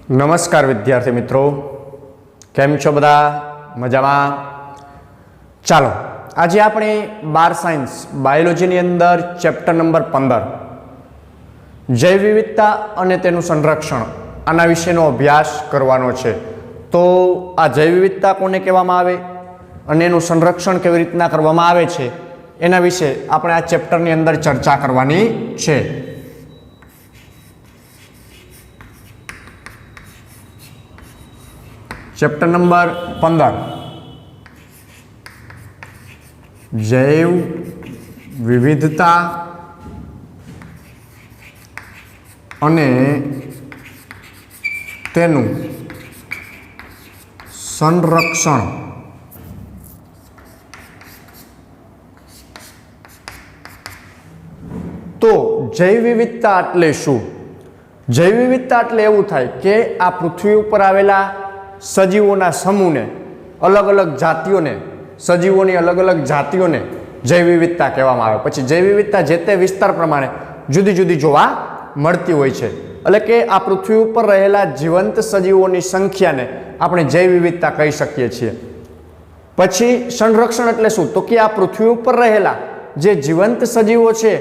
नमस्कार विद्यार्थी मित्रों, केम छो बधा मजामां? चालो आज आपणे 12 साइंस बायोलॉजी अंदर चैप्टर नंबर 15 जैव विविधता अने तेनुं संरक्षण आना विषयनो अभ्यास करवानो छे। तो आ जैव विविधता कोने कहेवामां आवे अने एनुं संरक्षण केवी रीतना करवामां आवे छे एना विषे आपणे आ चैप्टरनी अंदर चर्चा करवानी छे। चैप्टर नंबर 15 जैव विविधता अने तेनुं संरक्षण। तो जैव विविधता एटले शुं? जैव विविधता एटले एवुं थाय के आ पृथ्वी पर आवेला सजीवोना समूहने अलग अलग जातिओने सजीवोनी अलग अलग जातिओने जैव विविधता कहेवामां आवे। पछी जैव विविधता जे ते विस्तार प्रमाणे जुदी जुदी जोवा मळती होय छे। એટલે કે આ પૃથ્વી ઉપર રહેલા જીવંત સજીવોની સંખ્યાને આપણે જૈવ વિવિધતા કહી શકીએ છીએ। પછી સંરક્ષણ એટલે શું? તો કે આ પૃથ્વી ઉપર રહેલા જે જીવંત સજીવો છે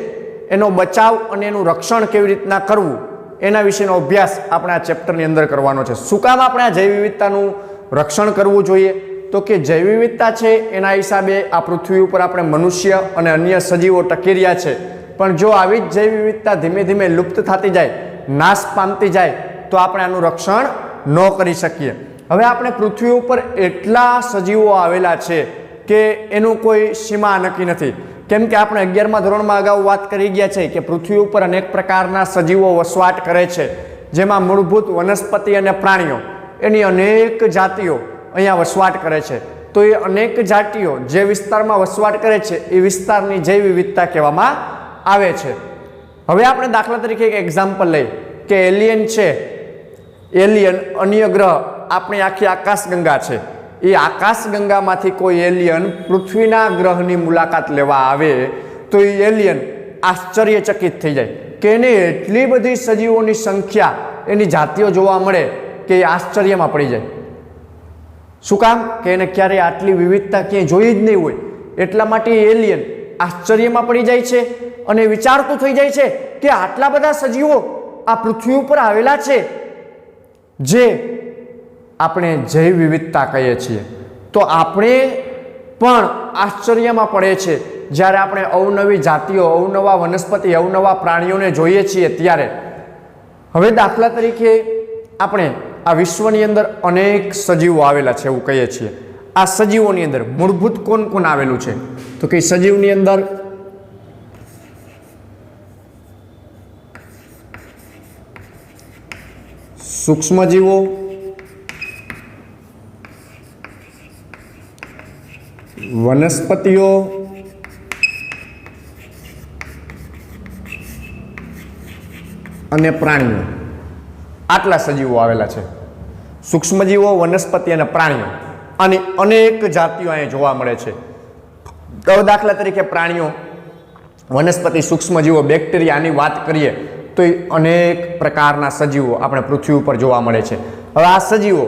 એનો બચાવ અને એનું રક્ષણ કેવી રીતના કરવું એના વિશેનો અભ્યાસ આપણે આ ચેપ્ટરની અંદર કરવાનો છે। શું કામ આપણે આ જૈવ વિવિધતાનું રક્ષણ કરવું જોઈએ? તો કે જૈવ વિવિધતા છે એના હિસાબે આ પૃથ્વી ઉપર આપણે મનુષ્ય અને અન્ય સજીવો ટકી રહ્યા છે, પણ જો આવી જ જૈવ વિવિધતા ધીમે ધીમે લુપ્ત થતી જાય, નાશ પામતી જાય તો આપણે આનું રક્ષણ ન કરી શકીએ। હવે આપણે પૃથ્વી ઉપર એટલા સજીવો આવેલા છે કે એનું કોઈ સીમા નક્કી નથી, કેમ કે આપણે 11મા ધોરણમાં અગાઉ વાત કરી ગયા છે કે પૃથ્વી ઉપર અનેક પ્રકારના સજીવો વસવાટ કરે છે, જેમાં મૂળભૂત વનસ્પતિ અને પ્રાણીઓ એની અનેક જાતિઓ અહીંયા વસવાટ કરે છે। તો એ અનેક જાતિઓ જે વિસ્તારમાં વસવાટ કરે છે એ વિસ્તારની જૈવ વિવિધતા કહેવામાં આવે છે। હવે આપણે દાખલા તરીકે એક એક્ઝામ્પલ લઈએ કે એલિયન છે, એલિયન અન્ય ગ્રહ આપણી આખી આકાશગંગા છે, એ આકાશગંગામાંથી કોઈ એલિયન પૃથ્વીના ગ્રહની મુલાકાત લેવા આવે તો એ એલિયન આશ્ચર્યચકિત થઈ જાય કે એને એટલી બધી સજીવોની સંખ્યા એની જાતિઓ જોવા મળે કે એ આશ્ચર્યમાં પડી જાય। શું કામ? કે એને ક્યારેય આટલી વિવિધતા ક્યાંય જોઈ જ નહીં હોય, એટલા માટે એલિયન આશ્ચર્યમાં પડી જાય છે અને વિચારતું થઈ જાય છે કે આટલા બધા સજીવો આ પૃથ્વી ઉપર આવેલા છે જે આપણે જૈવ વિવિધતા કહીએ છીએ। તો આપણે પણ આશ્ચર્યમાં પડે છે જ્યારે આપણે અવનવી જાતિઓ, અવનવા વનસ્પતિ, અવનવા પ્રાણીઓને જોઈએ છીએ ત્યારે। હવે દાખલા તરીકે આપણે આ વિશ્વની અંદર અનેક સજીવો આવેલા છે એવું કહીએ છીએ। આ સજીવોની અંદર મૂળભૂત કોણ કોણ આવેલું છે? તો કે સજીવની અંદર સૂક્ષ્મજીવો, વનસ્પતિઓ અને પ્રાણીઓ, આટલા સજીવો આવેલા છે। સૂક્ષ્મજીવો, વનસ્પતિ અને પ્રાણીઓ અને અનેક જાતિઓ અહીંયા જોવા મળે છે। તો દાખલા તરીકે પ્રાણીઓ, વનસ્પતિ, સૂક્ષ્મજીવો, બેક્ટેરિયાની વાત કરીએ તો એ અનેક પ્રકારના સજીવો આપણે પૃથ્વી ઉપર જોવા મળે છે। હવે આ સજીવો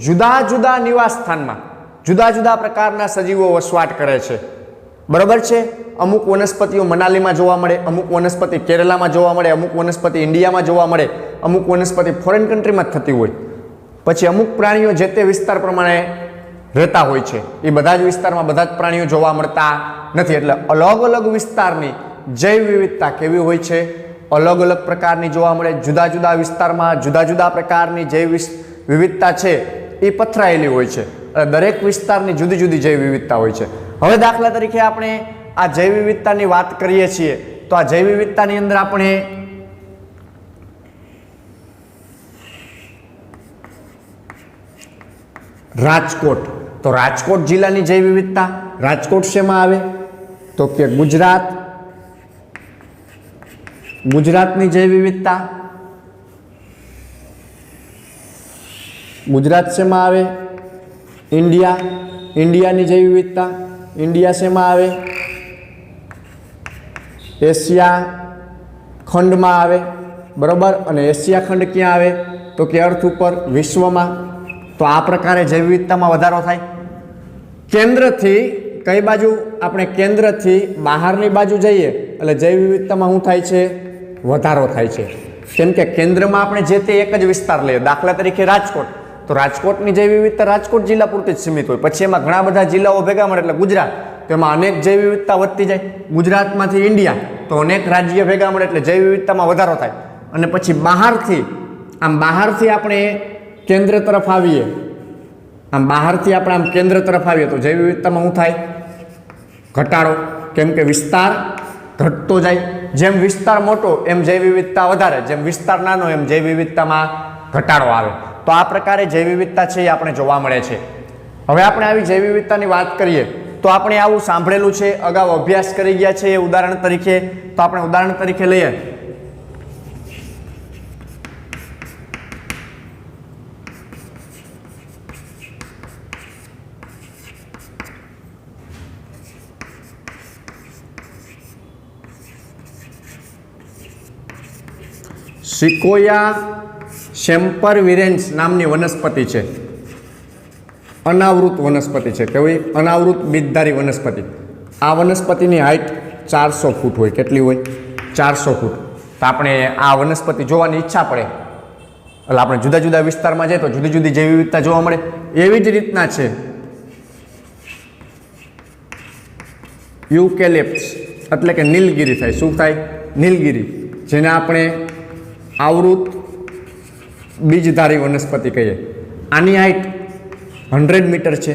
જુદા જુદા નિવાસ સ્થાનમાં જુદા જુદા પ્રકારના સજીવો વસવાટ કરે છે, બરાબર છે? અમુક વનસ્પતિઓ મનાલીમાં જોવા મળે, અમુક વનસ્પતિ કેરલામાં જોવા મળે, અમુક વનસ્પતિ ઇન્ડિયામાં જોવા મળે, અમુક વનસ્પતિ ફોરેન કન્ટ્રીમાં જ થતી હોય। પછી અમુક પ્રાણીઓ જે તે વિસ્તાર પ્રમાણે રહેતા હોય છે, એ બધા જ વિસ્તારમાં બધા જ પ્રાણીઓ જોવા મળતા નથી। એટલે અલગ અલગ વિસ્તારની જૈવ વિવિધતા કેવી હોય છે? અલગ અલગ પ્રકારની જોવા મળે। જુદા જુદા વિસ્તારમાં જુદા જુદા પ્રકારની જૈવ વિવિધતા છે એ પથરાયેલી હોય છે। દરેક વિસ્તારની જુદી જુદી જૈવ વિવિધતા હોય છે। હવે દાખલા તરીકે આપણે આ જૈવ વિવિધતાની વાત કરીએ છીએ તો આ જૈવ વિવિધતાની અંદર આપણે રાજકોટ, તો રાજકોટ જિલ્લાની જૈવ વિવિધતા, રાજકોટ શેમાં આવે? તો કે ગુજરાતની જૈવ વિવિધતા, ગુજરાત શેમાં આવે? ઇન્ડિયાની જૈવ વિવિધતા, ઇન્ડિયા શેમાં આવે? એશિયા ખંડમાં આવે, બરોબર। અને એશિયા ખંડ ક્યાં આવે? तो कि अर्थ पर विश्व में। तो आ प्रकारे जैव विविधता में वधारो थाय। केंद्र थी कई बाजू आपणे केंद्र थी बहारनी बाजू जईए एटले जैव विविधता में शुं थाय छे? वधारो थाय छे। केम के केंद्र में आपणे जे ते एक ज विस्तार लईए, दाखला तरीके राजकोट, तो राजकोटनी जैव विविधता राजकोट जिल्ला पूरती ज सीमित होय। पछी एमां घणा बधा जिल्लाओ भेगा मळे एटले गुजरात, तो एमां अनेक जैव विविधता वधती जाय। गुजरातमांथी इंडिया तो अनेक राज्य भेगा मळे एटले जैव विविधतामां वधारो थाय। अने पछी बहारथी आम बहारथी आपणे केंद्र तरफ आवीए, आम बहारथी आपणे आम केंद्र तरफ आवीए तो जैव विविधतामां शुं थाय? घटाडो। केम के विस्तार घटतो जाय। जेम विस्तार मोटो एम जैव विविधता वधारे, जेम विस्तार नानो एम जैव विविधतामां घटाडो आवे। तो आ प्रकारे जैव विविधता छे ए आपणे जोवा मळे छे। हवे आपणे आवी जैव विविधतानी वात करीए तो आपणे आवुं सांभळेलुं छे, अगाऊ अभ्यास करी गया छे। उदाहरण तरीके तो आपणे उदाहरण तरीके लईए सिकोया सेम्परविरेन्स नामनी वनस्पति है। अनावृत वनस्पति है। केवी? अनावृत बीजधारी वनस्पति। आ वनस्पतिनी हाइट 400 फूट होय। केटली होय? 400 फूट। तो आपणे आ वनस्पति जोवानी इच्छा पड़े એટલે આપણે જુદા જુદા વિસ્તારમાં જઈએ તો જુદી જુદી જૈવ વિવિધતા જોવા મળે। એવી જ રીતના છે યુકેલિપ્ટસ એટલે કે નીલગિરી થાય। શું થાય? નીલગિરી, જેને આપણે आवृत बीजधारी वनस्पति कहीए। आनी हाइट 100 मीटर है।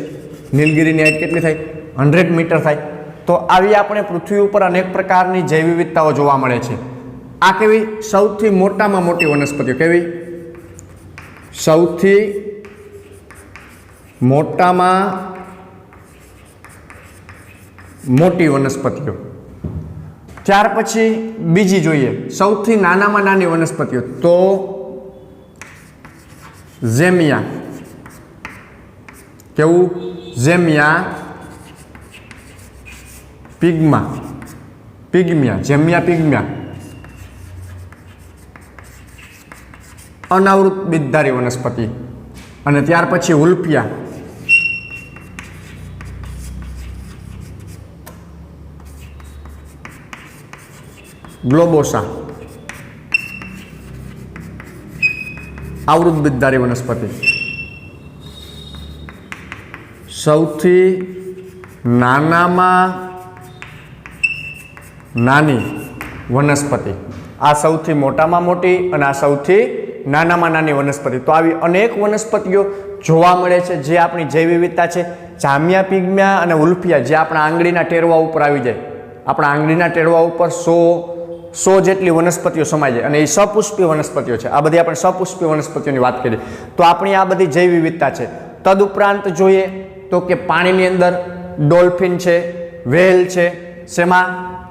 नीलगिरी हाइट केटली थाय? 100 मीटर थाय। तो आवी आपणे पृथ्वी पर अनेक प्रकारनी जैव विविधताओ जोवा मळे छे। आ केवी? सौथी मोटामां मोटी वनस्पतिओ। केवी? सौथी मोटामां मोटी वनस्पतिओ। त्यार पछी बीजी जोईए सौथी नानामां नानी वनस्पतिओ तो जेमिया। केवुं? जेमिया पिग्मा, पिग्मिया, जेमिया पिग्मिया। अनावृत बीजधारी वनस्पति। अने त्यार पछी हुल्फिया, ग्लोबोसा, आवृत बीजधारी वनस्पति। सौथी नानामां नानी वनस्पति। आ सौथी मोटामां मोटी अने आ सौथी नानामां नानी वनस्पति। तो आवी अनेक वनस्पतिओ जोवा मळे छे जे आपणी जैव विविधता छे। जामिया पिग्मिया अने उल्फिया जे आपणा आंगळीना टेरवा उपर आवी जाय। आपणा आंगळीना टेरवा उपर 100 जेटली वनस्पतिओ समाई जाय अने ए सपुष्पी वनस्पतिओ छे। आ बधी आपणे सपुष्पी वनस्पतिओनी वात करीए तो आपणी आ बधी जैव विविधता छे। तदुपरांत जोईए तो के पाणीनी अंदर डॉल्फिन छे, व्हेल छे। शेमां?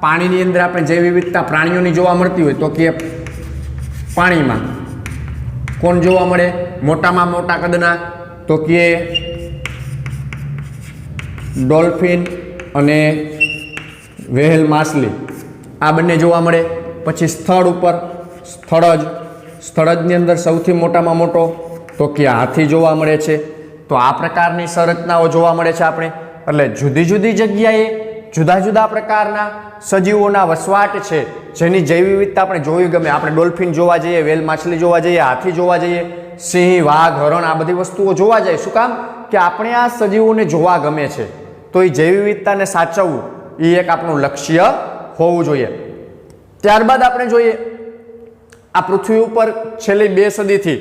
पाणीनी अंदर आपणे जैव विविधता प्राणीओनी जोवा मळती होय तो के पाणीमां कोण जोवा मळे? मोटामां मोटा कदना तो के डॉल्फिन अने व्हेल माछली। आ बंने जोवा मळे। पछी स्थळ उपर स्थळजनी अंदर सौथी मोटामां मोटो तो के हाथी जोवा मळे छे। तो आ प्रकारनी संरचनाओ जोवा मळे छे आपणे। એટલે જુદી જુદી જગ્યાએ જુદા જુદા પ્રકારના સજીવોના વસવાટ છે જેની જૈવ વિવિધતા આપણે જોવી ગમે। આપણે ડોલ્ફિન જોવા જઈએ, વેલ માછલી જોવા જઈએ, હાથી જોવા જઈએ, સિંહ, વાઘ, હરણ આ બધી વસ્તુઓ જોવા જાય। શું કામ? કે આપણે આ સજીવોને જોવા ગમે છે। તો એ જૈવ વિવિધતાને સાચવવું એ એક આપણું લક્ષ્ય હોવું જોઈએ। ત્યારબાદ આપણે જોઈએ આ પૃથ્વી ઉપર છેલ્લી 2 સદીથી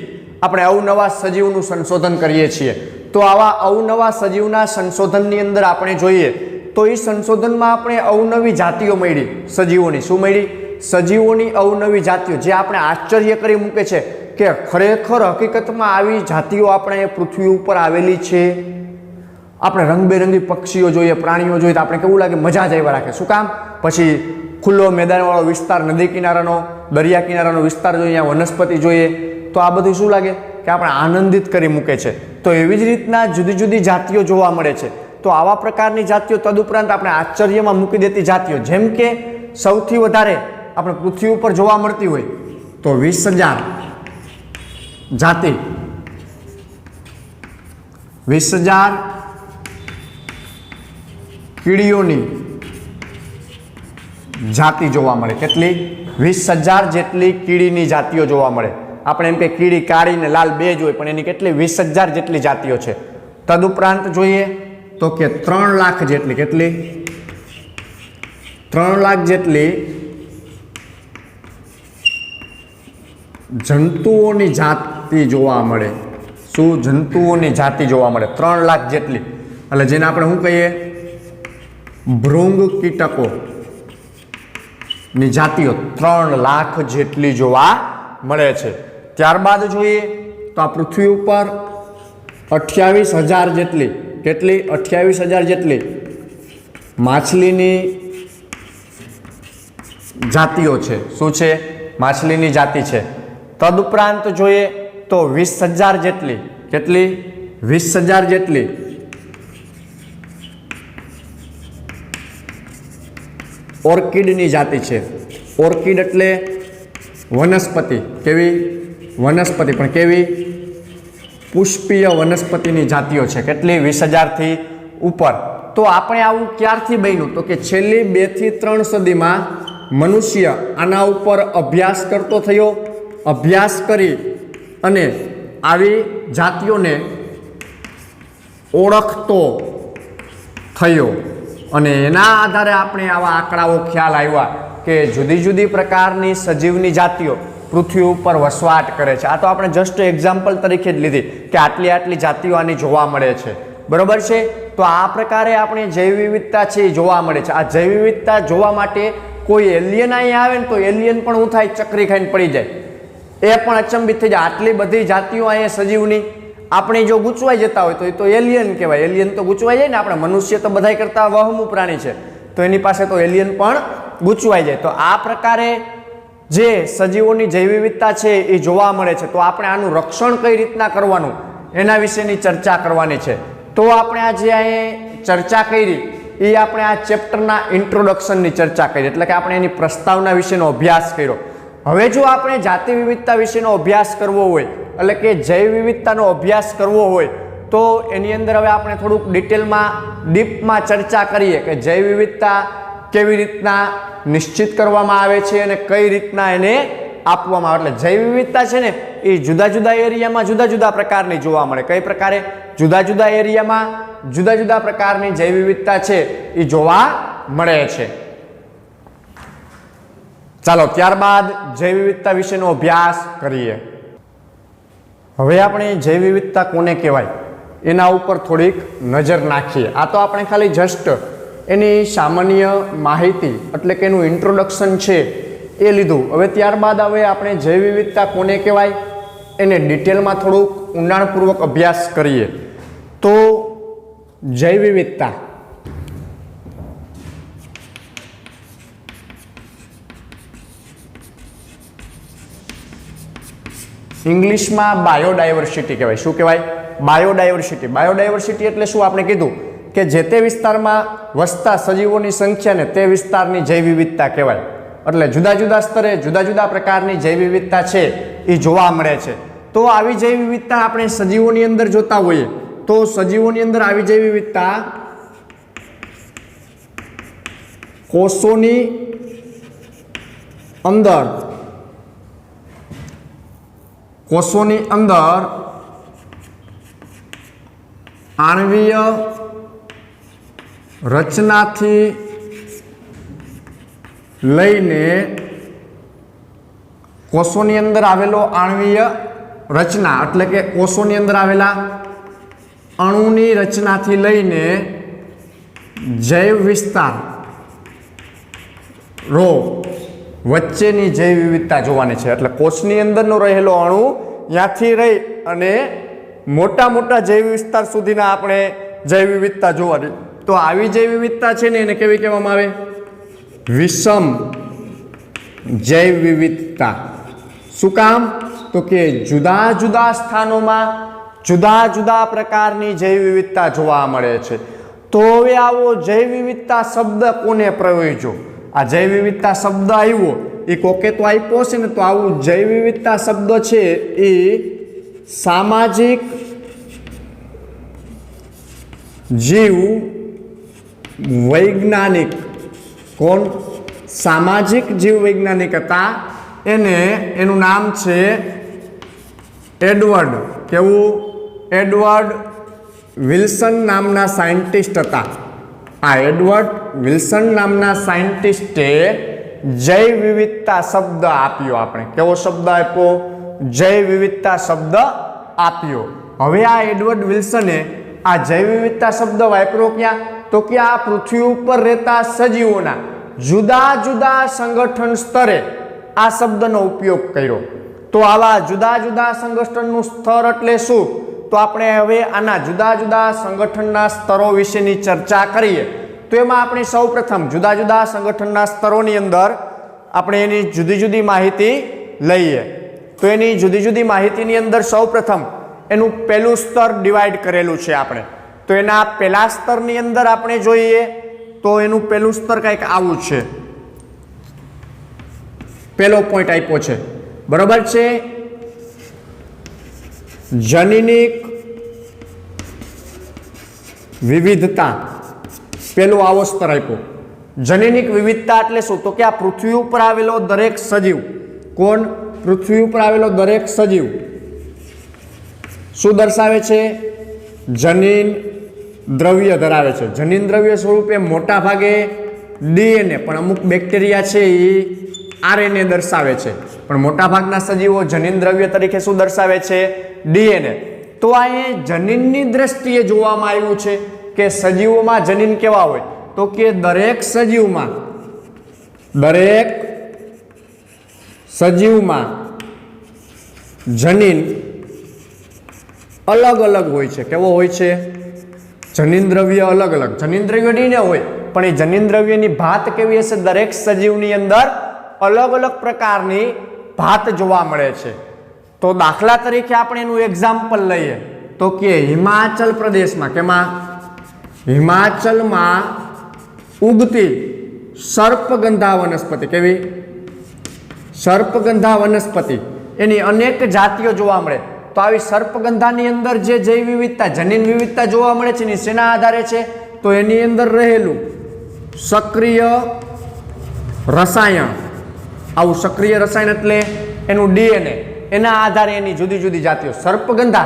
આપણે અવનવા સજીવનું સંશોધન કરીએ છીએ। તો આવા અવનવા સજીવના સંશોધનની અંદર આપણે જોઈએ તો એ સંશોધનમાં આપણે અવનવી જાતિઓ મળી। સજીવોની શું મળી? સજીવોની અવનવી જાતિઓ જે આપણે આશ્ચર્ય કરી મૂકે છે કે ખરેખર હકીકતમાં આવી જાતિઓ આપણે પૃથ્વી ઉપર આવેલી છે। આપણે રંગબેરંગી પક્ષીઓ જોઈએ, પ્રાણીઓ જોઈએ તો આપણે કેવું લાગે? મજા જ આવ્યા રાખે। શું કામ? પછી ખુલ્લો મેદાનવાળો વિસ્તાર, નદી કિનારાનો, દરિયા કિનારાનો વિસ્તાર જોઈએ, વનસ્પતિ જોઈએ તો આ બધું શું લાગે? કે આપણે આનંદિત કરી મૂકે છે। તો એવી જ રીતના જુદી જુદી જાતિઓ જોવા મળે છે। તો આવા પ્રકારની જાતિઓ તદુપરાંત આપણે આશ્ચર્યમાં મૂકી દેતી જાતિઓ જેમ કે સૌથી વધારે આપણે પૃથ્વી ઉપર જોવા મળતી હોય તો 20,000 જાતિ 20,000 કીડીઓની જાતિ જોવા મળે. કેટલી? 20,000 જેટલી કીડીની જાતિઓ જોવા મળે. આપણે એમ કે કીડી કાળી ને લાલ બે જ હોય, પણ એની કેટલી? 20,000 જેટલી જાતિઓ છે. તદુપરાંત જોઈએ તો કે 3 લાખ જેટલી, કેટલી? 3 લાખ જેટલી જંતુઓની જાતિ જોવા મળે. શું? જંતુઓની જાતિ જોવા મળે 3 લાખ જેટલી. એટલે જેને આપણે શું કહીએ? ભૃંગ કીટકો ની જાતિઓ 3 લાખ જેટલી જોવા મળે છે. ત્યારબાદ જોઈએ તો આ પૃથ્વી ઉપર 28,000 જેટલી, કેટલી? 28,000 જેટલી માછલીની જાતિઓ છે. શું છે? માછલીની જાતિ છે. તદુપરાંત જોઈએ તો 20,000 જેટલી, કેટલી? 20,000 જેટલી ઓર્કિડની જાતિ છે. ઓર્કિડ એટલે વનસ્પતિ. કેવી? વનસ્પતિ, પણ કેવી? પુષ્પીય વનસ્પતિની જાતિઓ છે. કેટલી? 20,000 થી ઉપર. તો આપણે આવું ક્યારથી બન્યું? તો કે છેલ્લી 2 થી 3 સદીમાં મનુષ્ય આના ઉપર અભ્યાસ કરતો થયો. અભ્યાસ કરી અને આવી જાતિઓને ઓળખતો થયો અને એના આધારે આપણે આવા આંકડાઓ ખ્યાલ આવ્યા કે જુદી જુદી પ્રકારની સજીવની જાતિઓ પૃથ્વી ઉપર વસવાટ કરે છે. આ તો આપણે જસ્ટ એક્ઝામ્પલ તરીકે જ લીધી કે આટલી આટલી જાતિઓ આની જોવા મળે છે. બરોબર છે? તો આ પ્રકારે આપણે જૈવ વિવિધતા છે એ જોવા મળે છે. આ જૈવ વિવિધતા જોવા માટે કોઈ એલિયન અહીંયા આવે ને તો એલિયન પણ હું થાય? ચકરી ખાઈને પડી જાય. એ પણ અચંબિત થઈ જાય. આટલી બધી જાતિઓ અહીંયા સજીવની આપણે જો ગૂંચવાઈ જતા હોય તો એ તો એલિયન કહેવાય. એલિયન તો ગૂંચવાઈ જાય ને. આપણે મનુષ્ય તો બધાય કરતા વહમું પ્રાણી છે, તો એની પાસે તો એલિયન પણ ગૂંચવાઈ જાય. તો આ પ્રકારે જે સજીવોની જૈવ વિવિધતા છે એ જોવા મળે છે. તો આપણે આનું રક્ષણ કઈ રીતના કરવાનું એના વિશેની ચર્ચા કરવાની છે. તો આપણે આ જે અહીં ચર્ચા કરી એ આપણે આ ચેપ્ટરના ઇન્ટ્રોડક્શનની ચર્ચા કરી, એટલે કે આપણે એની પ્રસ્તાવના વિશેનો અભ્યાસ કર્યો. હવે જો આપણે જાતિ વિવિધતા વિશેનો અભ્યાસ કરવો હોય, એટલે કે જૈવ વિવિધતાનો અભ્યાસ કરવો હોય, તો એની અંદર હવે આપણે થોડુંક ડિટેલમાં ડીપમાં ચર્ચા કરીએ કે જૈવ વિવિધતા કેવી રીતના નિશ્ચિત કરવામાં આવે છે અને કઈ રીતના એને આપવામાં આવે. એટલે જૈવ વિવિધતા છે ને એ જુદા જુદા એરિયામાં જુદા જુદા પ્રકારની જોવા મળે. કઈ પ્રકારે? જુદા જુદા એરિયામાં જુદા જુદા પ્રકારની જૈવ વિવિધતા છે એ જોવા મળે છે. ચાલો ત્યારબાદ જૈવ વિવિધતા વિશેનો અભ્યાસ કરીએ. હવે આપણે જૈવ વિવિધતા કોને કહેવાય એના ઉપર થોડીક નજર નાખીએ. આ તો આપણે ખાલી જસ્ટ એની સામાન્ય માહિતી એટલે કે એનું ઇન્ટ્રોડક્શન છે એ લીધું. હવે ત્યારબાદ હવે આપણે જૈવ વિવિધતા કોને કહેવાય એને ડિટેલમાં થોડુંક ઊંડાણપૂર્વક અભ્યાસ કરીએ. તો જૈવ વિવિધતા ઇંગ્લિશમાં બાયોડાયવર્સિટી કહેવાય. શું કહેવાય? બાયોડાયવર્સિટી. બાયોડાયવર્સિટી એટલે શું? આપણે કીધું કે જે તે વિસ્તારમાં વસતા સજીવોની સંખ્યાને તે વિસ્તારની જૈવ વિવિધતા કહેવાય. એટલે જુદા જુદા સ્તરે જુદા જુદા પ્રકારની જૈવ વિવિધતા છે એ જોવા મળે છે. તો આવી જૈવ વિવિધતા આપણે સજીવોની અંદર જોતા હોઈએ તો સજીવોની અંદર આવી જૈવ વિવિધતા કોષોની અંદર આણ્વીય રચનાથી લઈને કોષોની અંદર આવેલો આણ્વીય રચના એટલે કે કોષોની અંદર આવેલા અણુની રચનાથી લઈને જૈવ વિસ્તાર રો વચ્ચેની જૈવ વિવિધતા જોવાની છે. એટલે કોષની અંદરનો રહેલો અણુ ત્યાંથી રહી અને મોટા મોટા જૈવ વિસ્તાર સુધીના આપણે જૈવ વિવિધતા જોવાની. તો આવી જૈવ વિવિધતા છે ને એને કેવી કહેવામાં આવે? વિષમ જૈવ વિવિધતા. શું કામ? તો કે જુદા જુદા સ્થાનોમાં જુદા જુદા પ્રકારની જૈવ વિવિધતા જોવા મળે છે. તો હવે આવો જૈવ વિવિધતા શબ્દ કોને પ્રયોજ્યો? આ જૈવ વિવિધતા શબ્દ આવ્યો એ કોકે તો આપ્યો છે ને. તો આવું જૈવ વિવિધતા શબ્દ છે એ सामाजिक जीव वैज्ञानिक कोण सामाजिक जीव वैज्ञानिक हता एने एनु नाम छे एडवर्ड केवू एडवर्ड विल्सन नामना साइंटिस्ट हता। आ एडवर्ड विल्सन नामना साइंटिस्टे जैव विविधता शब्द आप्यो आपणे केवो शब्द आप्यो जैव विविधता शब्द आप्यो। हवे आ एडवर्ड विल्सने आ जैव विविधता शब्द वापरो क्या तो कि आ पृथ्वी पर रहता सजीवोना जुदा जुदा संगठन स्तरे आ शब्दनो उपयोग कर्यो। तो आवा जुदा जुदा संगठननुं स्तर एटले शुं तो आपणे हवे आना जुदा जुदा संगठनना स्तरो विशेनी चर्चा करीए। तो एमां आपणे सौप्रथम जुदा जुदा संगठनना स्तरोनी अंदर आपणे एनी जुदी जुदी माहिती लईए। तो एनी जुदी जुदी माहितीनी अंदर सौप्रथम एनुं पहेલું स्तर डिवाइड करेલું છે આપણે। तो एना पहेला स्तरनी अंदर आपणे जोईए तो एनुं पहेલું स्तर કંઈક આવું છે। पहेलो पॉइंट आप्यो છે बराबर છે जनिनिक विविधता पहेलो आवो स्तर आप्यो। जनिनिक विविधता एटले शुं तो कि आ पृथ्वी पर आवेलो दरेक सजीव कोण पृथ्वी पर आवेलो दरेक सजीव शुं दर्शावे छे जनीन द्रव्य धरावे छे। जनीन द्रव्य स्वरूपे मोटा भागे डीएनए पण अमुक बेक्टेरिया छे ई आरएनए दर्शावे छे पण मोटा भागना सजीवो जनीन द्रव्य तरीके शुं दर्शावे छे डीएनए। तो आ जनीननी दृष्टिए जोवामां आव्युं छे के सजीवोमां जनीन केवा होय तो के दरेक सजीवमां जनीन अलग अलग होय छे। केवो होय छे जनीन द्रव्य अलग अलग जनीन द्रव्य डीएनए होय पण ए जनीन द्रव्यनी भात केवी हशे दरेक सजीवनी अंदर अलग अलग प्रकारनी भात जोवा मळे छे। तो दाखला तरीके आपणे एनुं एक्जाम्पल लईए तो के हिमाचल प्रदेशमां केमां हिमाचलमां उगती सर्पगंधा वनस्पति केवी सर्पगंधा वनस्पति एनी अनेक जातिओ जोवा मळे। तो आवी सर्पगंधानी अंदर जे जैव विविधता जनीन विविधता जोवा मळे छे सेना आधारे छे तो एनी अंदर रहेલું सक्रिय रसायण आवुं सक्रिय रसायण एटले एनुं डीएनए एना आधारे एनी जुदी जुदी जातिओ सर्पगंधा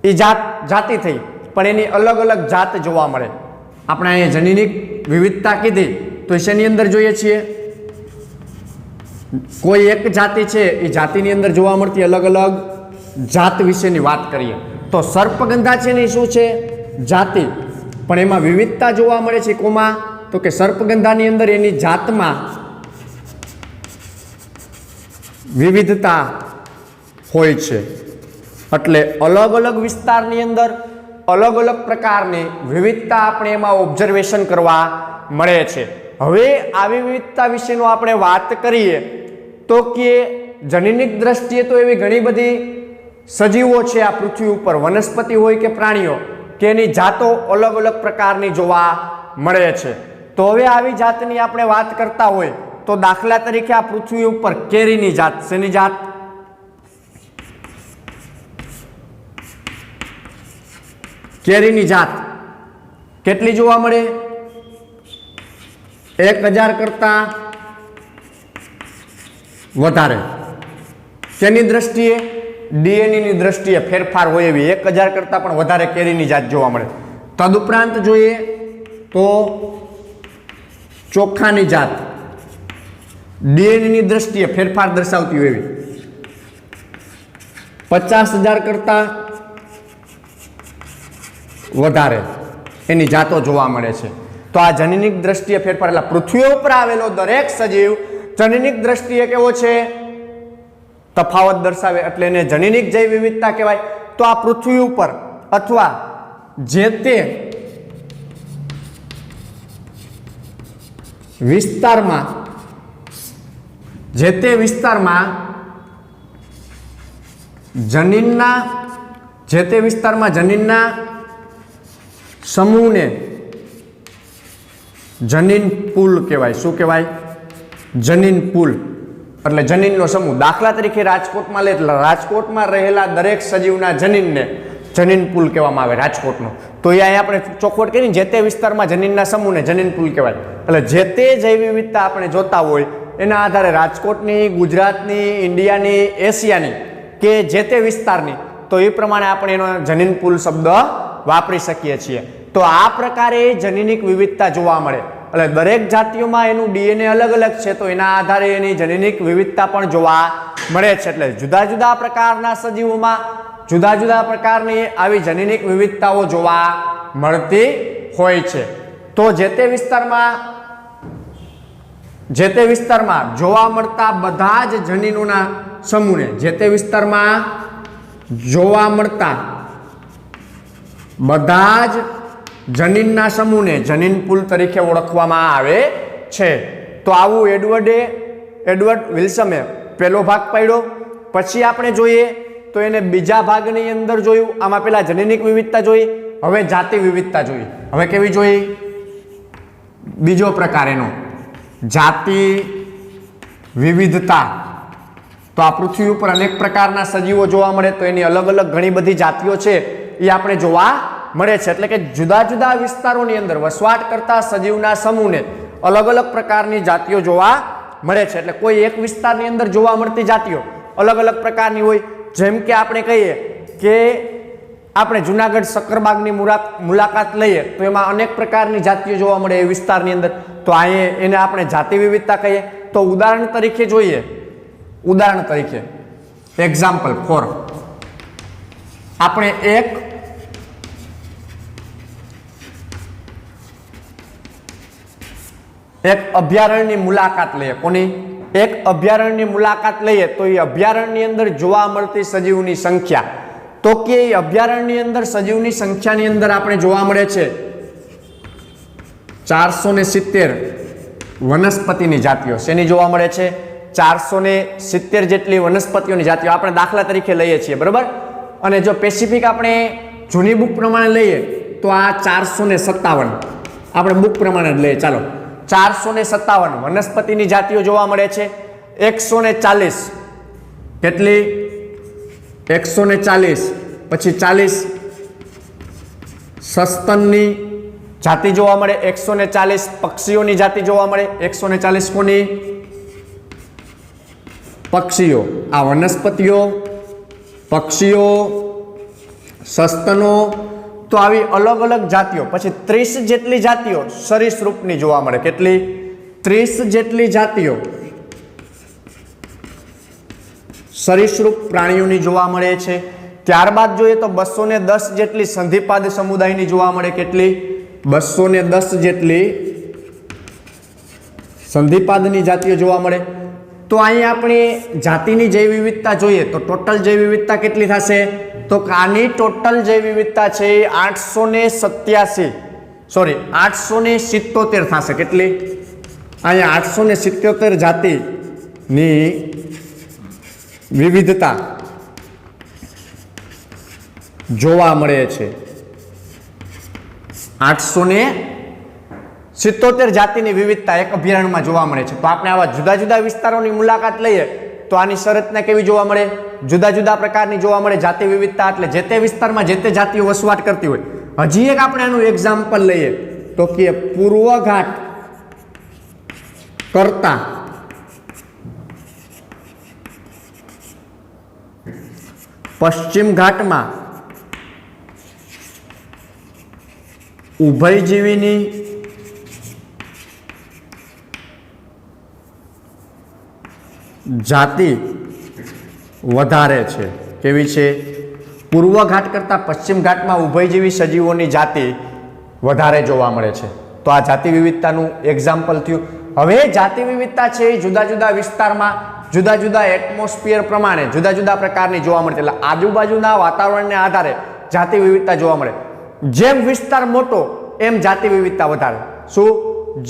ए जाति थई पण एनी अलग अलग जात जोवा मळे। આપણે અહીંયા જનીનિક વિવિધતા કીધી તો શેની અંદર જોઈએ છીએ કોઈ એક જાતિ છે એ જાતિની અંદર જોવા મળતી અલગ અલગ જાત વિશેની વાત કરીએ તો સર્પગંધા છે ને શું છે જાતિ પણ એમાં વિવિધતા જોવા મળે છે કોમાં તો કે સર્પગંધાની અંદર એની જાતમાં વિવિધતા હોય છે એટલે અલગ અલગ વિસ્તારની અંદર अलग अलग प्रकारनी विविधता आपणे एमां ऑब्जर्वेशन करवा मळे छे। हवे आवी विविधता विशेनो आपणे वात करीए तो के जनीनिक दृष्टिए तो एवी घणी बधी सजीवो छे आ पृथ्वी उपर वनस्पति होय के प्राणीओ के एनी जातो अलग अलग प्रकारनी जोवा मळे छे। तो हवे आवी जातनी आपणे वात करता होय तो दाखला तरीके आ पृथ्वी उपर केरीनी जात शेनी जात केरीनी जात केटली जोवा मळे 1000 करता वधारे केनी दृष्टिए डीएनए नी दृष्टिए फेरफार होय एवी 1000 करता पण वधारे केरीनी जात जोवा मळे। तदुपरांत जोईए तो चोखानी जात डीएनए नी दृष्टिए फेरफार दर्शावती होय एवी 50,000 करता વધારે એની જાતો જોવા મળે છે। તો આ જનીનિક દ્રષ્ટિએ ફેરફાર એટલે પૃથ્વી ઉપર આવેલો દરેક સજીવ જનીનિક દ્રષ્ટિએ કેવો છે તફાવત દર્શાવે એટલે એને જનીનિક જૈવ વિવિધતા કહેવાય। તો આ પૃથ્વી ઉપર અથવા જે તે વિસ્તારમાં જનીનના समूह ने जनीन पुल कहवाय। शुं कहवाय जनीन पुल। એટલે જનીનનો સમૂહ. દાખલા તરીકે રાજકોટમાં લે એટલે રાજકોટમાં રહેલા દરેક સજીવના જનીનને જનીન પુલ કહેવામાં આવે રાજકોટનો. તો એ અહીંયા આપણે ચોખવટ કરીને જે તે વિસ્તારમાં જનીનના સમૂહને જનીન પુલ કહેવાય. એટલે જે તે જૈવ વિવિધતા આપણે જોતા હોય એના આધારે રાજકોટની, ગુજરાતની, ઇન્ડિયાની, એશિયાની કે જે તે વિસ્તારની, તો એ પ્રમાણે આપણે એનો જનીન પુલ શબ્દ વાપરી શકીએ છીએ. તો આ પ્રકારે જનીનિક વિવિધતા જોવા મળે. એટલે દરેક જાતિઓમાં એનું ડીએનએ અલગ અલગ છે, તો એના આધારે એની જનીનિક વિવિધતા પણ જોવા મળે છે. એટલે જુદા જુદા પ્રકારના સજીવોમાં જુદા જુદા પ્રકારની આવી જનીનિક વિવિધતાઓ જોવા મળતી હોય છે. તો જે તે વિસ્તારમાં જોવા મળતા બધા જ જનીનોના સમૂહને જે તે વિસ્તારમાં જોવા મળતા બધા જ જનીનના સમૂહને જનીન પુલ તરીકે ઓળખવામાં આવે છે. તો આવું એડવર્ડ વિલ્સમે પહેલો ભાગ પાડ્યો. પછી આપણે જોઈએ તો એને બીજા ભાગની અંદર જોયું. આમાં પેલા જનીનિક વિવિધતા જોઈ, હવે જાતિ વિવિધતા જોઈ. હવે કેવી જોઈ? બીજો પ્રકાર એનો જાતિ વિવિધતા. તો આ પૃથ્વી ઉપર અનેક પ્રકારના સજીવો જોવા મળે, તો એની અલગ અલગ ઘણી બધી જાતિઓ છે એ આપણે જોવા મળે છે. એટલે કે જુદા જુદા વિસ્તારોની અંદર વસવાટ કરતા સજીવના સમૂહને અલગ અલગ પ્રકારની જાતિઓ જોવા મળે છે. એટલે કોઈ એક વિસ્તારની અંદર જોવા મળતી જાતિઓ અલગ અલગ પ્રકારની હોય. જેમ કે આપણે કહીએ કે આપણે જુનાગઢ સક્કરબાગની મુલાકાત લઈએ તો એમાં અનેક પ્રકારની જાતિઓ જોવા મળે એ વિસ્તારની અંદર. તો અહીંયા એને આપણે જાતિ વિવિધતા કહીએ. તો ઉદાહરણ તરીકે જોઈએ, ઉદાહરણ તરીકે એક્ઝામ્પલ ફોર આપણે એક અભયારણ્યની મુલાકાત લઈએ. કોની? એક અભયારણ્યની મુલાકાત લઈએ તો એ અભયારણ્યની અંદર જોવા મળતી સજીવની સંખ્યા, તો કે એ અભયારણ્યની અંદર સજીવની સંખ્યાની અંદર આપણે જોવા મળે છે 470 વનસ્પતિની જાતિઓ. શેની જોવા મળે છે? 470 જેટલી વનસ્પતિઓની જાતિઓ આપણે દાખલા તરીકે લઈએ છીએ, બરાબર. અને જો પેસિફિક આપણે જૂની બુક પ્રમાણે લઈએ તો આ 457 આપણે બુક પ્રમાણે જ લઈએ. ચાલો, 457 વનસ્પતિની જાતિઓ જોવા મળે છે. 140 કેટલી? 140 પછી 40 સસ્તનની જાતિ જોવા મળે. 140 પક્ષીઓની જાતિ જોવા મળે. 140 કોની? પક્ષીઓ. આ વનસ્પતિઓ, પક્ષીઓ, સસ્તનો, તો આવી અલગ અલગ જાતિઓ. પછી 30 જેટલી જાતિઓ સરીસૃપની જોવા મળે. કેટલી? 30 જેટલી જાતિઓ સરીસૃપ પ્રાણીઓની જોવા મળે છે. ત્યારબાદ જોઈએ તો 210 જેટલી સંધિપાદ સમુદાયની જોવા મળે. કેટલી? 210 જેટલી સંધિપાદની જાતિઓ જોવા મળે. તો અહીં આપણે જાતિની જૈવ વિવિધતા જોઈએ તો ટોટલ જૈવ વિવિધતા કેટલી થશે? તો આની ટોટલ જૈવ વિવિધતા છે 877 થશે. કેટલી? અહીંયા 877 જાતિની વિવિધતા જોવા મળે છે. 877 જાતિની વિવિધતા એક અભયારણ્યમાં જોવા મળે છે. તો આપણે આવા જુદા જુદા વિસ્તારોની મુલાકાત લઈએ તો આની શરતને કેવી જોવા મળે? જુદા જુદા પ્રકારની જોવા મળે. જાતિ વિવિધતા એટલે જે તે વિસ્તારમાં જે તે જાતિઓ વસવાટ કરતી હોય. હજી એક આપણે આનું એક્ઝામ્પલ લઈએ તો કે પૂર્વઘાટ કરતા પશ્ચિમ ઘાટમાં ઉભયજીવીની જાતિ વધારે છે. કેવી છે? પૂર્વ ઘાટ કરતા પશ્ચિમ ઘાટમાં ઉભયજીવી સજીવોની જાતિ વધારે જોવા મળે છે. તો આ જાતિ વિવિધતાનું એક્ઝામ્પલ થયું. હવે જાતિ વિવિધતા છે એ જુદા જુદા વિસ્તારમાં જુદા જુદા એટમોસ્ફિયર પ્રમાણે જુદા જુદા પ્રકારની જોવા મળે. એટલે આજુબાજુના વાતાવરણને આધારે જાતિ વિવિધતા જોવા મળે. જેમ વિસ્તાર મોટો એમ જાતિ વિવિધતા વધારે. શું?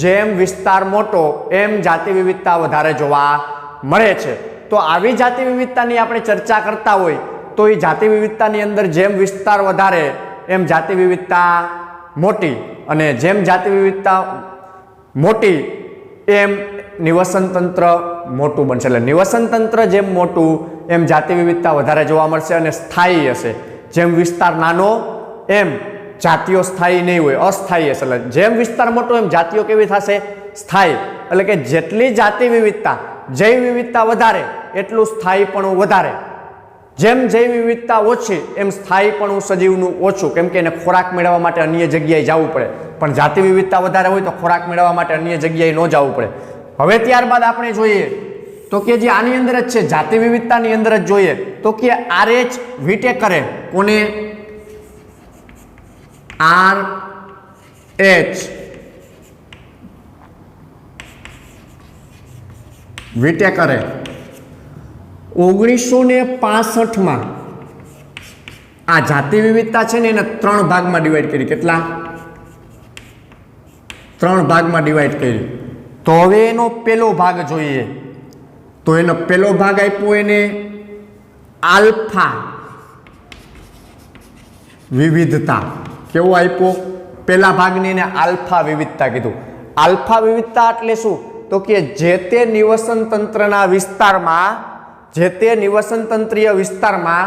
જેમ વિસ્તાર મોટો એમ જાતિ વિવિધતા વધારે જોવા મળે છે. તો આવી જાતિ વિવિધતાની આપણે ચર્ચા કરતા હોય તો એ જાતિ વિવિધતાની અંદર જેમ વિસ્તાર વધારે એમ જાતિ વિવિધતા મોટી, અને જેમ જાતિ વિવિધતા મોટી એમ નિવસન તંત્ર મોટું બનશે. એટલે નિવસન તંત્ર જેમ મોટું એમ જાતિ વિવિધતા વધારે જોવા મળશે અને સ્થાયી હશે. જેમ વિસ્તાર નાનો એમ જાતિઓ સ્થાયી નહીં હોય, અસ્થાયી હશે. એટલે જેમ વિસ્તાર મોટો એમ જાતિઓ કેવી થશે? સ્થાયી. એટલે કે જેટલી જાતિ વિવિધતા, જૈવ વિવિધતા વધારે એટલું સ્થાયીપણું વધારે. જેમ જૈવ વિવિધતા ઓછી એમ સ્થાયીપણું સજીવનું ઓછું, કેમ કે એને ખોરાક મેળવવા માટે અન્ય જગ્યાએ જવું પડે. પણ જાતિ વિવિધતા વધારે હોય તો ખોરાક મેળવવા માટે અન્ય જગ્યાએ ન જવું પડે. હવે ત્યારબાદ આપણે જોઈએ તો કે જે આની અંદર જ છે, જાતિ વિવિધતાની અંદર જ જોઈએ તો કે RH વિટેકરે કોને? RH વિટેકરે 1965 આ જાતિ વિવિધતા છે ને એને 3 ભાગમાં ડિવાઈડ કરી. કેટલા? 3 ભાગમાં ડિવાઈડ કરી. તો હવે એનો પહેલો ભાગ જોઈએ. તો એનો પહેલો ભાગ આપ્યો એને આલ્ફા વિવિધતા. કેવો આપ્યો? પહેલા ભાગને એને આલ્ફા વિવિધતા કીધું. આલ્ફા વિવિધતા એટલે શું? તો કે જે તે નિવસન તંત્રના વિસ્તારમાં, જે તે નિવસન તંત્રીય વિસ્તારમાં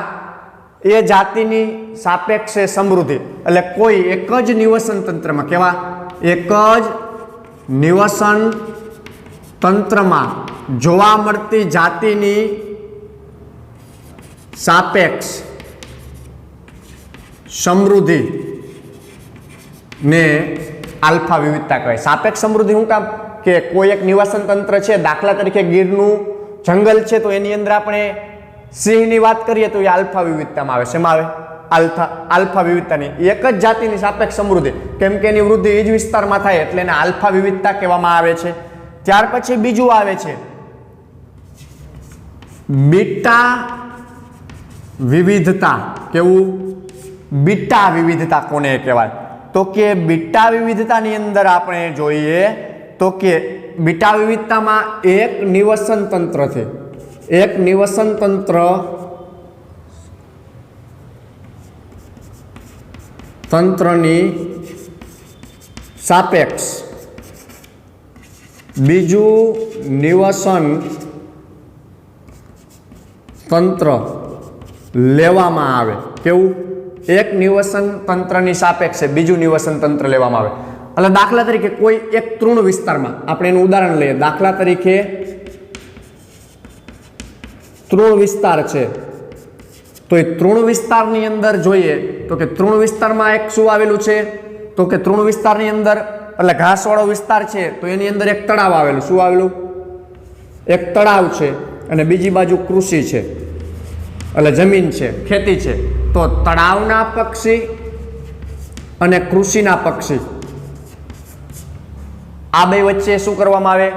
એ જાતિની સાપેક્ષે સમૃદ્ધિ, એટલે કોઈ એક જ નિવસન તંત્રમાં, કેવા? એક જ નિવસન તંત્રમાં જોવા મળતી જાતિની સાપેક્ષ સમૃદ્ધિ ને આલ્ફા વિવિધતા કહેવાય. સાપેક્ષ સમૃદ્ધિ શું કામ? કે કોઈ એક નિવાસન તંત્ર છે, દાખલા તરીકે ગીરનું જંગલ છે, તો એની અંદર આપણે સિંહની વાત કરીએ તો એ આલ્ફા વિવિધતામાં આવે. શેમાં આવે? આલ્ફા વિવિધતાની. એક જ જાતિની સાપેક્ષ સમૃદ્ધિ, કેમ કે એની વૃદ્ધિ એ જ વિસ્તારમાં થાય એટલે એને આલ્ફા વિવિધતા કહેવામાં આવે છે. ત્યાર પછી બીજું આવે છે બીટા વિવિધતા. કેવું? બીટા વિવિધતા કોને કહેવાય? તો કે બીટા વિવિધતાની અંદર આપણે જોઈએ તો કે બીટા વિવિધતામાં એક નિવસન તંત્રથી, એક નિવસન તંત્રની સાપેક્ષ બીજું નિવસન તંત્ર લેવામાં આવે. કેવું? એક નિવસન તંત્રની સાપેક્ષે બીજું નિવસન તંત્ર લેવામાં આવે. એટલે દાખલા તરીકે કોઈ એક તૃણ વિસ્તારમાં આપણે એનું ઉદાહરણ લઈએ. દાખલા તરીકે તૃણ વિસ્તાર છે, તો એ તૃણ વિસ્તારની અંદર જોઈએ તો કે તૃણ વિસ્તારમાં એક શું આવેલું છે? તો કે તૃણ વિસ્તારની અંદર એટલે ઘાસવાળો વિસ્તાર છે, તો એની અંદર એક તળાવ આવેલું. શું આવેલું? એક તળાવ છે અને બીજી બાજુ કૃષિ છે, એટલે જમીન છે, ખેતી છે. તો તળાવના પક્ષી અને કૃષિના પક્ષી આ બે વચ્ચે શું કરવામાં આવે?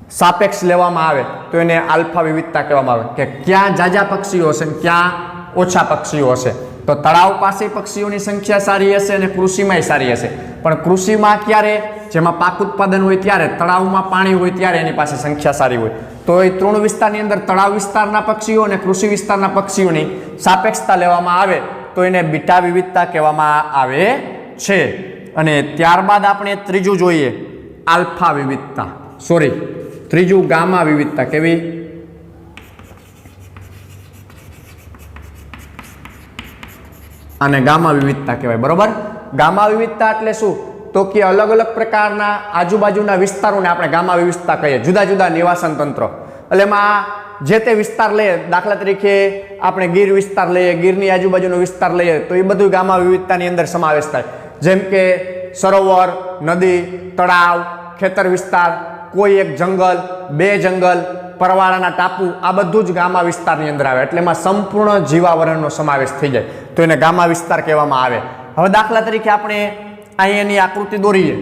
સાપેક્ષ લેવામાં આવે. તો એને આલ્ફા વિવિધતા કહેવામાં આવે કે ક્યાં જાજા પક્ષીઓ હશે, ક્યાં ઓછા પક્ષીઓ હશે. તો તળાવ પાસે પક્ષીઓની સંખ્યા સારી હશે અને કૃષિમાંય સારી હશે. પણ કૃષિમાં ક્યારે? જેમાં પાક ઉત્પાદન હોય ત્યારે, તળાવમાં પાણી હોય ત્યારે એની પાસે સંખ્યા સારી હોય. તો એ તૃણ વિસ્તારની અંદર તળાવ વિસ્તારના પક્ષીઓ અને કૃષિ વિસ્તારના પક્ષીઓની સાપેક્ષતા લેવામાં આવે તો એને બીટા વિવિધતા કહેવામાં આવે છે. અને ત્યારબાદ આપણે ત્રીજું જોઈએ આલ્ફા વિવિધતા, ત્રીજું ગામા વિવિધતા. કેવી? આને ગામા વિવિધતા કહેવાય. બરોબર? ગામા વિવિધતા એટલે શું? તો કે અલગ અલગ પ્રકારના આજુબાજુના વિસ્તારોને આપણે ગામા વિવિધતા કહીએ. જુદા જુદા નિવાસન તંત્રો. એટલે એમાં જે તે વિસ્તાર લઈએ, દાખલા તરીકે આપણે ગીર વિસ્તાર લઈએ, ગીરની આજુબાજુનો વિસ્તાર લઈએ તો એ બધું ગામા વિવિધતાની અંદર સમાવેશ થાય. જેમ કે સરોવર, નદી, તળાવ, ખેતર વિસ્તાર, કોઈ એક જંગલ, બે જંગલ, પરવાળાના ટાપુ, આ બધું જ ગામા વિસ્તારની અંદર આવે. એટલે એમાં સંપૂર્ણ જીવાવરણનો સમાવેશ થઈ જાય તો એને ગામા વિસ્તાર કહેવામાં આવે. હવે દાખલા તરીકે આપણે અહીંયાની આકૃતિ દોરીએ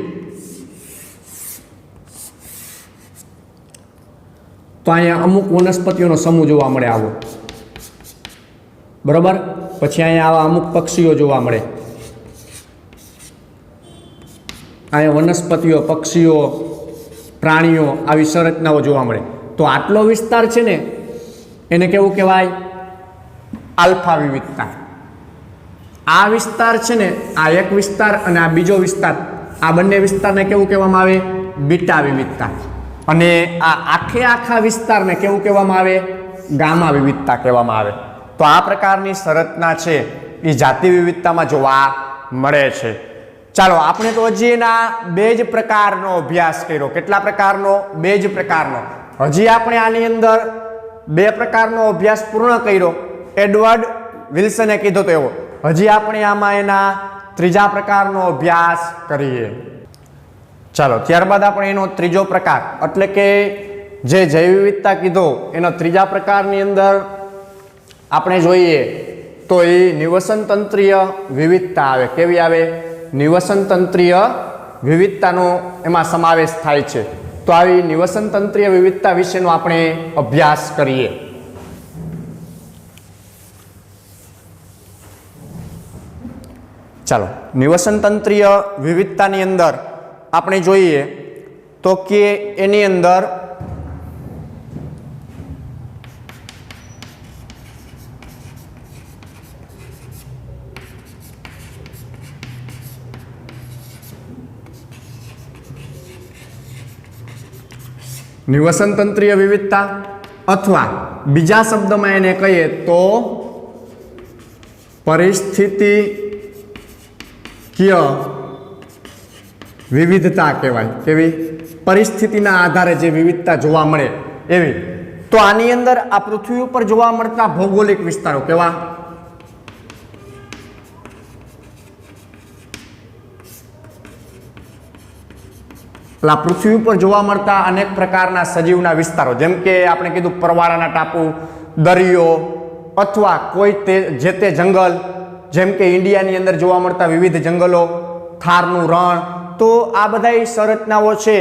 તો અહીંયા અમુક વનસ્પતિઓનો સમૂહ જોવા મળે આવો. બરોબર? પછી અહીંયા આવા અમુક પક્ષીઓ જોવા મળે. અહીંયા વનસ્પતિઓ, પક્ષીઓ, પ્રાણીઓ, આવી સંરચનાઓ જોવા મળે. તો આટલો વિસ્તાર છે ને એને કેવું કહેવાય? આલ્ફા વિવિધતા. આ વિસ્તાર છે ને, આ એક વિસ્તાર અને આ બીજો વિસ્તાર, આ બંને વિસ્તારને કેવું કહેવામાં આવે? બીટા વિવિધતા. અને આ આખા વિસ્તારને કેવું કહેવામાં આવે? ગામા વિવિધતા કહેવામાં આવે. તો આ પ્રકારની સંરચના છે એ જાતિ વિવિધતામાં જોવા મળે છે. ચાલો, આપણે તો હજી એના બે જ પ્રકારનો અભ્યાસ કર્યો. કેટલા પ્રકારનો? બે જ પ્રકારનો. હજી આપણે આની અંદર બે પ્રકારનો અભ્યાસ પૂર્ણ કર્યો. એડવર્ડ વિલ્સને કીધો તો એવો. હજી આપણે આમાં એના ત્રીજા પ્રકારનો અભ્યાસ કરીએ. ચાલો, ત્યારબાદ આપણે એનો ત્રીજો પ્રકાર એટલે કે જે જૈવ વિવિધતા કીધો એનો ત્રીજા પ્રકારની અંદર આપણે જોઈએ તો એ નિવસન તંત્રીય વિવિધતા આવે. કેવી આવે? નિવસન તંત્રીય વિવિધતાનો એમાં સમાવેશ થાય છે. તો આવી નિવસન તંત્રીય વિવિધતા વિશેનો આપણે અભ્યાસ કરીએ. ચાલો, નિવસન તંત્રીય વિવિધતાની અંદર આપણે જોઈએ તો કે એની અંદર નિવસન તંત્રીય વિવિધતા અથવા બીજા શબ્દમાં એને કહીએ તો પરિસ્થિતિકીય વિવિધતા કહેવાય. કેવી? પરિસ્થિતિના આધારે જે વિવિધતા જોવા મળે એવી. તો આની અંદર આ પૃથ્વી ઉપર જોવા મળતા ભૌગોલિક વિસ્તારો કેવા? પૃથ્વી ઉપર જોવા મળતા અનેક પ્રકારના સજીવના વિસ્તારો, જેમ કે આપણે કીધું પરવાળાના ટાપુ, દરિયો અથવા કોઈ જે તે જંગલ, જેમ કે ઇન્ડિયાની અંદર જોવા મળતા વિવિધ જંગલો, થારનું રણ. તો આ બધા સંરચનાઓ છે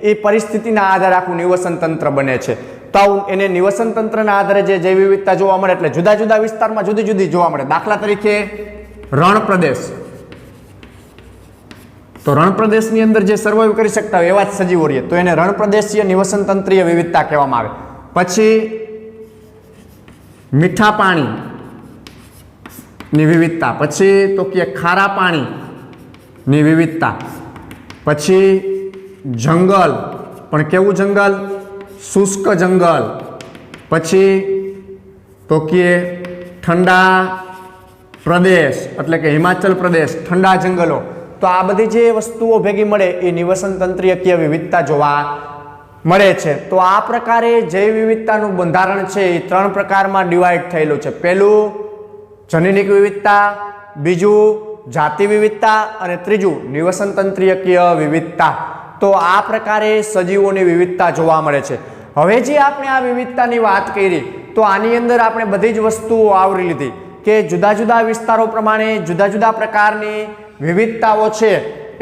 એ પરિસ્થિતિના આધારે આખું નિવસન તંત્ર બને છે. તો એને નિવસન તંત્રના આધારે જે જૈવ વિવિધતા જોવા મળે એટલે જુદા જુદા વિસ્તારમાં જુદી જુદી જોવા મળે. દાખલા તરીકે રણ પ્રદેશ, તો રણ પ્રદેશની અંદર જે સર્વાઈવ કરી શકતા હોય એવા જ સજીવો રહીએ તો એને રણ પ્રદેશીય નિવસન તંત્રીય વિવિધતા કહેવામાં આવે. પછી મીઠા પાણીની વિવિધતા, પછી તો કે ખારા પાણીની વિવિધતા, પછી જંગલ, પણ કેવું જંગલ? શુષ્ક જંગલ, પછી તો કે ઠંડા પ્રદેશ એટલે કે હિમાચલ પ્રદેશ, ઠંડા જંગલો. તો આ બધી જે વસ્તુઓ ભેગી મળે એ નિવસન તંત્રીય વિવિધતા જોવા મળે છે. તો આ પ્રકારે જૈવ વિવિધતાનું બંધારણ છે એ ત્રણ પ્રકારમાં ડિવાઈડ થયેલું છે. પહેલું જનનિક વિવિધતા, બીજું જાતિ વિવિધતા અને ત્રીજું નિવસન તંત્રીય વિવિધતા. તો આ પ્રકારે સજીવોની વિવિધતા જોવા મળે છે. હવે જે આપણે આ વિવિધતાની વાત કરી તો આની અંદર આપણે બધી જ વસ્તુઓ આવરી લીધી કે જુદા જુદા વિસ્તારો પ્રમાણે જુદા જુદા પ્રકારની વિવિધતાઓ છે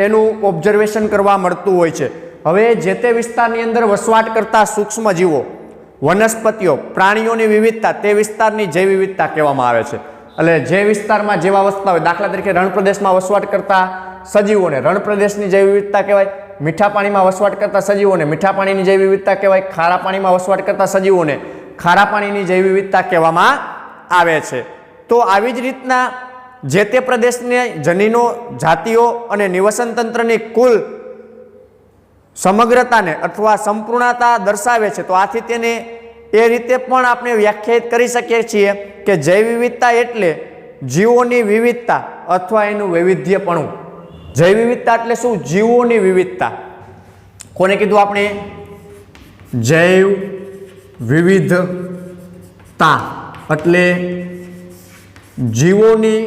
એનું ઓબ્ઝર્વેશન કરવા મળતું હોય છે. હવે જે તે વિસ્તારની અંદર વસવાટ કરતા સૂક્ષ્મ જીવો, વનસ્પતિઓ, પ્રાણીઓની વિવિધતા તે વિસ્તારની જૈવ વિવિધતા કહેવામાં આવે છે. એટલે જે વિસ્તારમાં જેવા વસતા હોય, દાખલા તરીકે રણ પ્રદેશમાં વસવાટ કરતા સજીવોને રણ પ્રદેશની જૈવ વિવિધતા કહેવાય. મીઠા પાણીમાં વસવાટ કરતા સજીવોને મીઠા પાણીની જૈવ વિવિધતા કહેવાય. ખારા પાણીમાં વસવાટ કરતા સજીવોને ખારા પાણીની જૈવ વિવિધતા કહેવામાં આવે છે. તો આવી જ રીતના જે તે પ્રદેશને જનીનો, જાતિઓ અને નિવસન તંત્રની કુલ સમગ્રતાને અથવા સંપૂર્ણતા દર્શાવે છે. તો આથી તેને એ રીતે પણ આપણે વ્યાખ્યાયિત કરી શકીએ છીએ કે જૈવ વિવિધતા એટલે જીવોની વિવિધતા અથવા એનું વૈવિધ્યપણું. જૈવ વિવિધતા એટલે શું? જીવોની વિવિધતા. કોને કીધું આપણે? જૈવ વિવિધતા એટલે જીવોની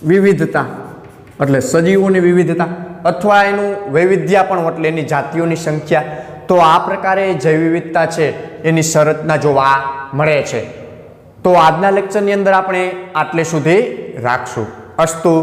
વિવિધતા એટલે સજીવોની વિવિધતા અથવા એનું વૈવિધ્યપણું એટલે એની જાતિઓની સંખ્યા. તો આ પ્રકારે જૈવ વિવિધતા છે એની સંરચના જોવા મળે છે. તો આજના લેક્ચરની અંદર આપણે આટલે સુધી રાખશું. અસ્તુ.